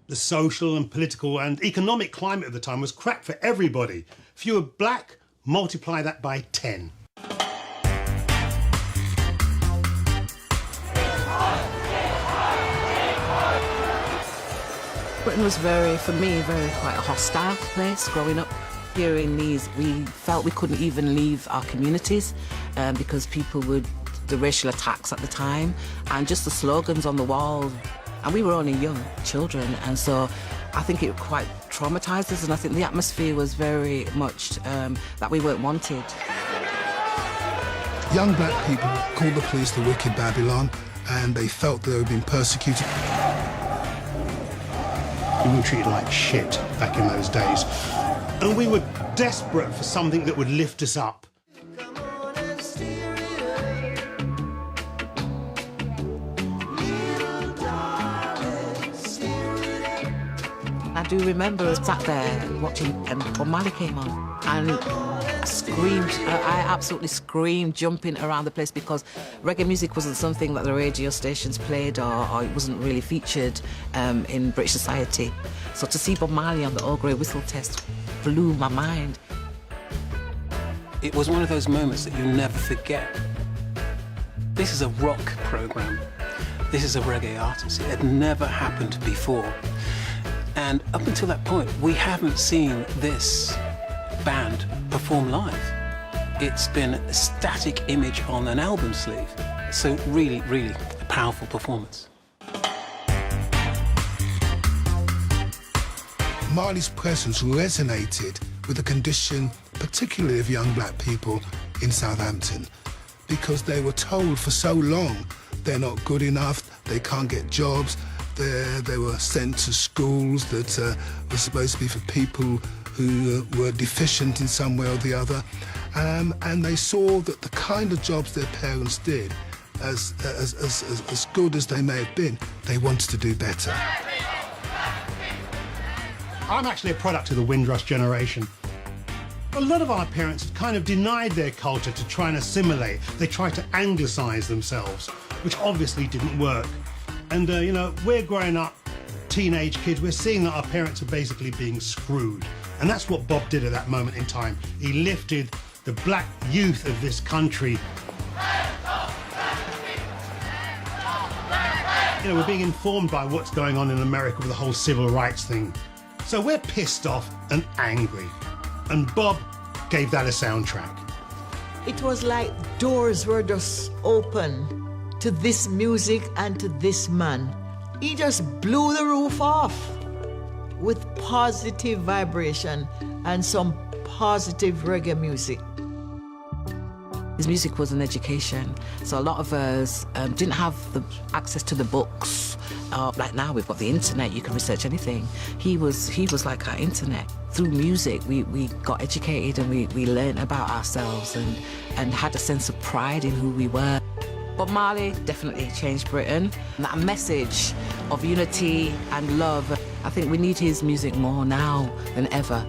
The social and political and economic climate of the time was crap for everybody. If you were black, multiply that by 10. Britain was for me, quite a hostile place growing up. Hearing these, we felt we couldn't even leave our communities because the racial attacks at the time and just the slogans on the wall. And we were only young children, and so I think it quite traumatised us, and I think the atmosphere was very much that we weren't wanted. Young black people called the police the wicked Babylon, and they felt they were being persecuted. We were treated like shit back in those days. And we were desperate for something that would lift us up. I do remember I sat there watching and Bob Marley came on and screamed. I absolutely screamed, jumping around the place because reggae music wasn't something that the radio stations played or it wasn't really featured in British society. So to see Bob Marley on the Old Grey Whistle test blew my mind. It was one of those moments that you never forget. This is a rock program. This is a reggae artist. It had never happened before. And up until that point, we haven't seen this band perform live. It's been a static image on an album sleeve. So really, really a powerful performance. Marley's presence resonated with the condition, particularly of young black people in Southampton, because they were told for so long they're not good enough, they can't get jobs. They were sent to schools that were supposed to be for people who were deficient in some way or the other. And they saw that the kind of jobs their parents did, as good as they may have been, they wanted to do better. I'm actually a product of the Windrush generation. A lot of our parents had kind of denied their culture to try and assimilate. They tried to anglicise themselves, which obviously didn't work. And, you know, we're growing up, teenage kids, we're seeing that our parents are basically being screwed. And that's what Bob did at that moment in time. He lifted the black youth of this country. You know, we're being informed by what's going on in America with the whole civil rights thing. So we're pissed off and angry. And Bob gave that a soundtrack. It was like doors were just open to this music and to this man. He just blew the roof off with positive vibration and some positive reggae music. His music was an education, so a lot of us didn't have the access to the books. Like now we've got the internet, you can research anything. He was like our internet. Through music, we got educated and we learned about ourselves and had a sense of pride in who we were. Bob Marley definitely changed Britain. And that message of unity and love, I think we need his music more now than ever.